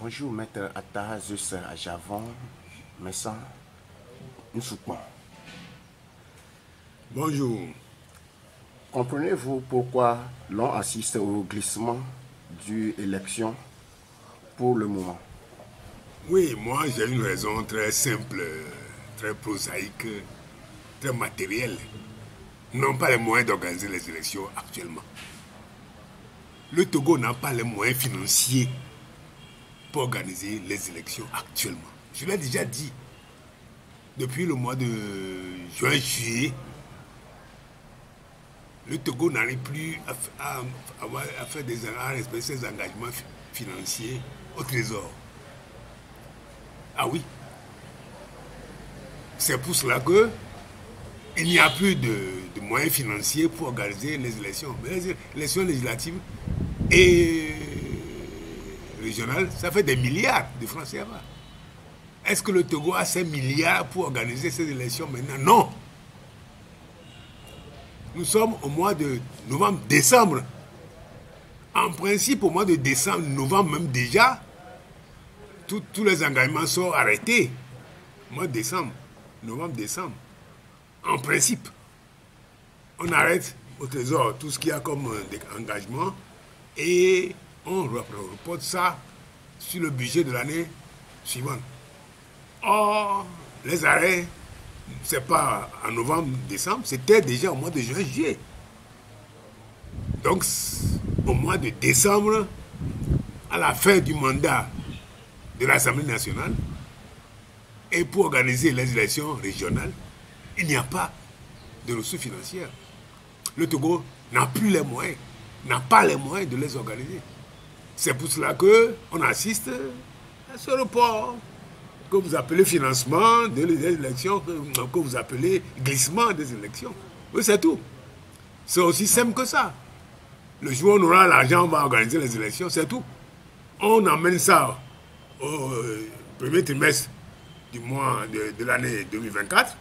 Bonjour, maître Atahazus Ajavon, Messan, Nsoukman. Bonjour. Comprenez-vous pourquoi l'on assiste au glissement d'une élection pour le moment? Oui, moi j'ai une raison très simple, très prosaïque, très matérielle. Nous n'avons pas les moyens d'organiser les élections actuellement. Le Togo n'a pas les moyens financiers pour organiser les élections actuellement. Je l'ai déjà dit. Depuis le mois de juin-juillet, le Togo n'arrive plus à faire à respecter ses engagements financiers au Trésor. Ah oui. C'est pour cela que il n'y a plus de moyens financiers pour organiser les élections. Mais les élections législatives et régionales, ça fait des milliards de francs CFA. Est-ce que le Togo a ces milliards pour organiser ces élections maintenant? Non. Nous sommes au mois de novembre-décembre. En principe, au mois de décembre, novembre même déjà, tous les engagements sont arrêtés. Mois de décembre, novembre-décembre. En principe, on arrête au Trésor tout ce qu'il y a comme engagement et on reporte ça sur le budget de l'année suivante. Or, les arrêts, c'est pas en novembre-décembre, c'était déjà au mois de juin-juillet. Donc, au mois de décembre, à la fin du mandat de l'Assemblée nationale, et pour organiser les élections régionales, il n'y a pas de ressources financières. Le Togo n'a plus les moyens, n'a pas les moyens de les organiser. C'est pour cela qu'on assiste à ce report que vous appelez financement des élections, que vous appelez glissement des élections. Oui, c'est tout. C'est aussi simple que ça. Le jour où on aura l'argent, on va organiser les élections, c'est tout. On emmène ça au premier trimestre du mois de l'année 2024.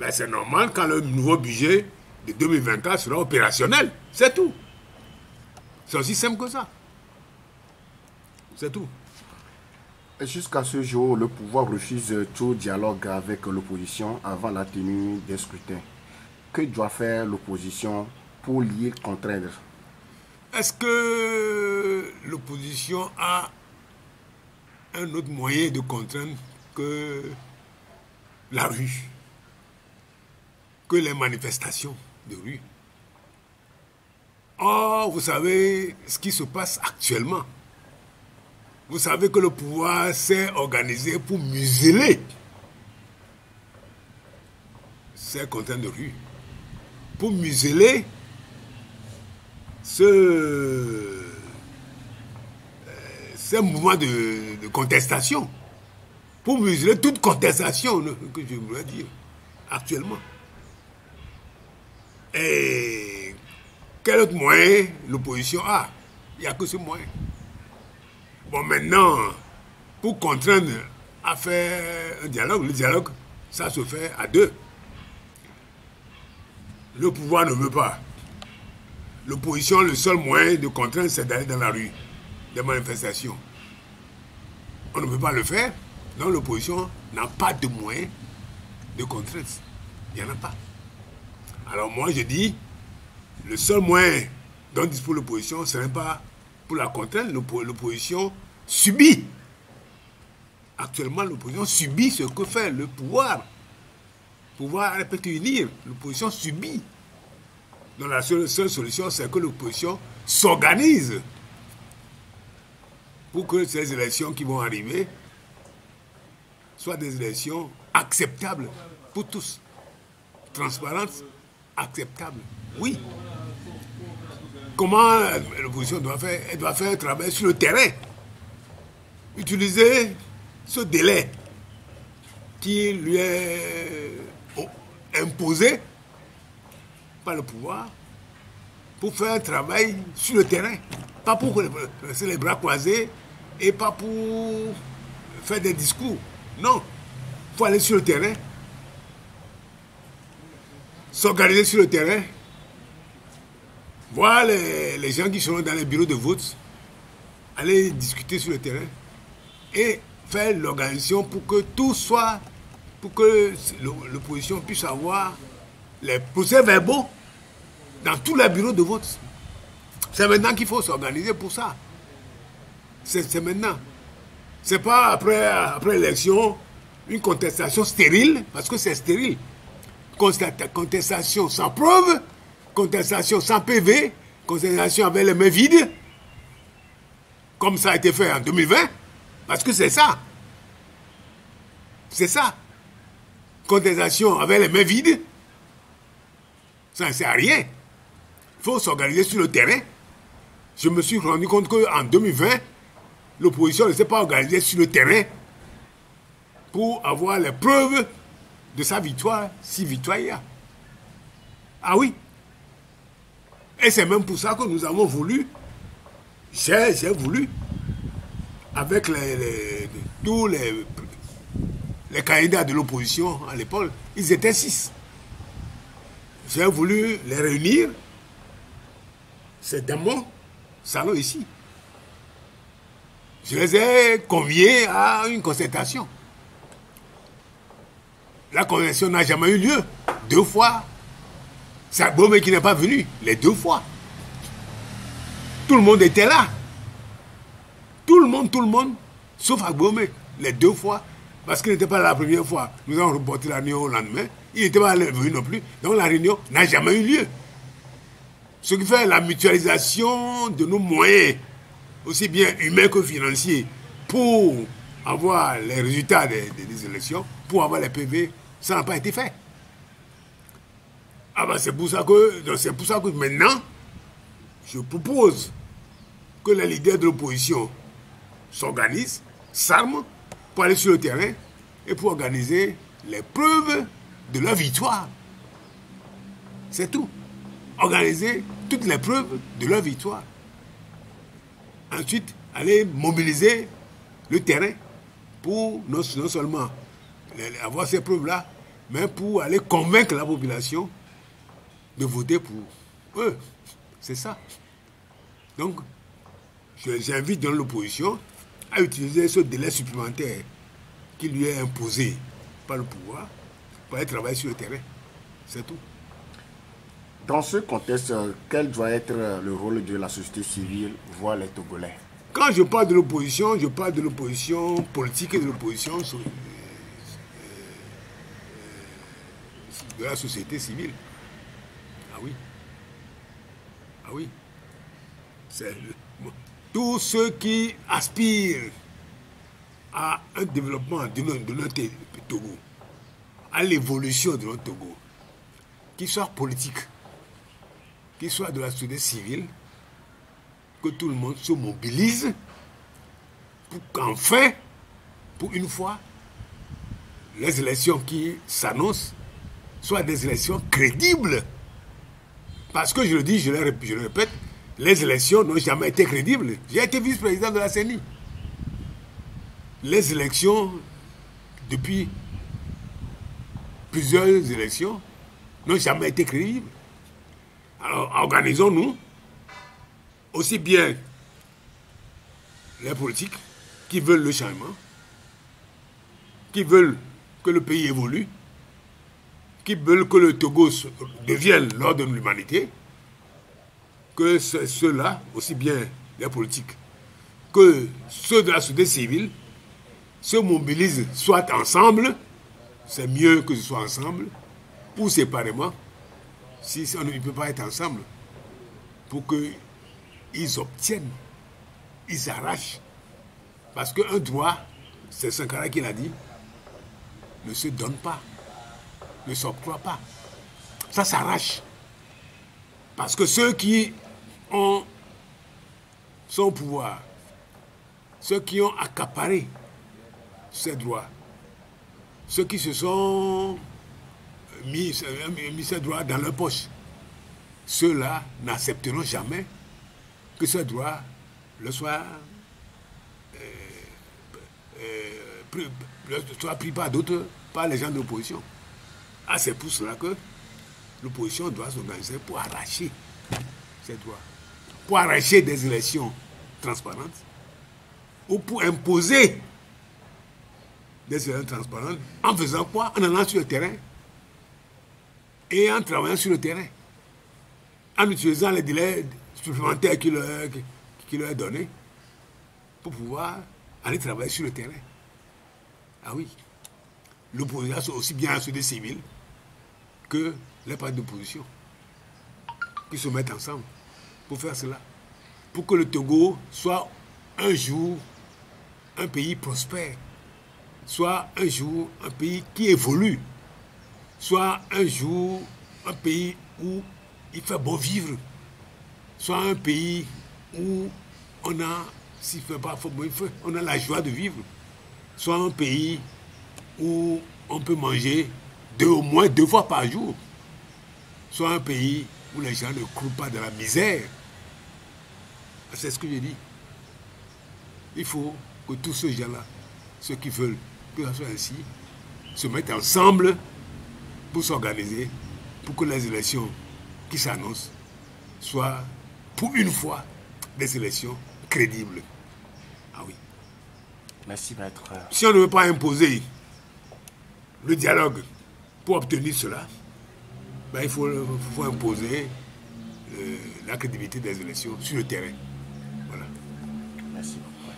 Ben c'est normal quand le nouveau budget de 2024 sera opérationnel. C'est tout. C'est aussi simple que ça. C'est tout. Jusqu'à ce jour, le pouvoir refuse tout dialogue avec l'opposition avant la tenue des scrutins. Que doit faire l'opposition pour l'y contraindre? Est-ce que l'opposition a un autre moyen de contraindre que la rue, que les manifestations de rue? Or, vous savez ce qui se passe actuellement. Vous savez que le pouvoir s'est organisé pour museler ces contraintes de rue, pour museler ces mouvements de contestation, pour museler toute contestation que je voudrais dire actuellement. Et quel autre moyen l'opposition a? Il n'y a que ce moyen. Bon, maintenant, pour contraindre à faire un dialogue, le dialogue, ça se fait à deux. Le pouvoir ne veut pas. L'opposition, le seul moyen de contraindre, c'est d'aller dans la rue, des manifestations. On ne peut pas le faire, donc l'opposition n'a pas de moyens de contrainte. Il n'y en a pas. Alors moi, je dis, le seul moyen dont dispose l'opposition, ce n'est pas pour la contrainte, l'opposition subit. Actuellement, l'opposition subit ce que fait le pouvoir. Le pouvoir ne peut unir. L'opposition subit. Donc la seule solution, c'est que l'opposition s'organise pour que ces élections qui vont arriver soient des élections acceptables pour tous. Transparentes, acceptables. Oui. Comment l'opposition doit faire? Elle doit faire un travail sur le terrain. Utiliser ce délai qui lui est imposé par le pouvoir pour faire un travail sur le terrain. Pas pour rester les bras croisés et pas pour faire des discours. Non. Il faut aller sur le terrain. S'organiser sur le terrain. Voir les gens qui seront dans les bureaux de vote, aller discuter sur le terrain et faire l'organisation pour que tout soit, pour que l'opposition puisse avoir les procès-verbaux dans tous les bureaux de vote. C'est maintenant qu'il faut s'organiser pour ça. C'est maintenant. C'est pas après l'élection une contestation stérile, parce que c'est stérile. Contestation sans preuve, contestation sans PV, contestation avec les mains vides, comme ça a été fait en 2020, parce que c'est ça. C'est ça. Contestation avec les mains vides, ça ne sert à rien. Il faut s'organiser sur le terrain. Je me suis rendu compte qu'en 2020, l'opposition ne s'est pas organisée sur le terrain pour avoir les preuves de sa victoire, si victoire il y a. Ah oui. Et c'est même pour ça que nous avons voulu, j'ai voulu, avec tous les candidats de l'opposition à l'époque, ils étaient 6. J'ai voulu les réunir, c'est dans mon salon ici. Je les ai conviés à une concertation. La convention n'a jamais eu lieu. 2 fois. C'est Agbomey qui n'est pas venu. Les 2 fois. Tout le monde était là. Tout le monde, sauf Agbomey. Les 2 fois. Parce qu'il n'était pas là la première fois. Nous avons reporté la réunion au lendemain. Il n'était pas venu non plus. Donc la réunion n'a jamais eu lieu. Ce qui fait la mutualisation de nos moyens, aussi bien humains que financiers, pour avoir les résultats des élections, pour avoir les PV, ça n'a pas été fait. Ah ben c'est pour ça que maintenant, je propose que les leaders de l'opposition s'organisent, s'arment, pour aller sur le terrain et pour organiser les preuves de leur victoire. C'est tout. Organiser toutes les preuves de leur victoire. Ensuite, aller mobiliser le terrain pour non seulement avoir ces preuves-là, mais pour aller convaincre la population de voter pour eux. C'est ça. Donc, j'invite dans l'opposition à utiliser ce délai supplémentaire qui lui est imposé par le pouvoir pour aller travailler sur le terrain. C'est tout. Dans ce contexte, quel doit être le rôle de la société civile, voire les Togolais? Quand je parle de l'opposition, je parle de l'opposition politique et de l'opposition de la société civile. Ah oui. Ah oui. C'est tous ceux qui aspirent à un développement de notre Togo, à l'évolution de notre Togo, qu'il soit politique, qu'il soit de la société civile, que tout le monde se mobilise pour qu'enfin, pour une fois, les élections qui s'annoncent soient des élections crédibles. Parce que je le dis, je le répète, les élections n'ont jamais été crédibles. J'ai été vice-président de la CENI. Les élections, depuis plusieurs élections, n'ont jamais été crédibles. Alors, organisons-nous, aussi bien les politiques qui veulent le changement, qui veulent que le pays évolue, qui veulent que le Togo devienne l'ordre de l'humanité, que ceux-là, aussi bien les politiques que ceux de la société civile, se mobilisent soit ensemble, c'est mieux que ce soit ensemble, ou séparément, si on ne peut pas être ensemble, pour qu'ils obtiennent, ils arrachent. Parce qu'un droit, c'est Sankara qui l'a dit, ne se donne pas, ne s'octroie pas. Ça s'arrache. Parce que ceux qui ont son pouvoir, ceux qui ont accaparé ces droits, ceux qui se sont mis ces droits dans leur poche, ceux-là n'accepteront jamais que ce droit le soit pris par d'autres, par les gens de l'opposition. Ah, c'est pour cela que l'opposition doit s'organiser pour arracher ces droits, pour arracher des élections transparentes, ou pour imposer des élections transparentes. En faisant quoi? En allant sur le terrain et en travaillant sur le terrain, en utilisant les délais supplémentaires qu'il leur est donné pour pouvoir aller travailler sur le terrain. Ah oui, l'opposition, c'est aussi bien la société civile que les partis d'opposition qui se mettent ensemble pour faire cela. Pour que le Togo soit un jour un pays prospère, soit un jour un pays qui évolue, soit un jour un pays où il fait bon vivre, soit un pays où on a, s'il ne fait pas bon vivre, on a la joie de vivre, soit un pays où on peut manger au moins 2 fois par jour, soit un pays où les gens ne croulent pas dans la misère. C'est ce que je dis. Il faut que tous ces gens-là, ceux qui veulent que ça soit ainsi, se mettent ensemble pour s'organiser, pour que les élections qui s'annoncent soient, pour une fois, des élections crédibles. Ah oui. Merci, maître. Si on ne veut pas imposer le dialogue pour obtenir cela, ben il faut imposer la crédibilité des élections sur le terrain. Voilà. Merci beaucoup.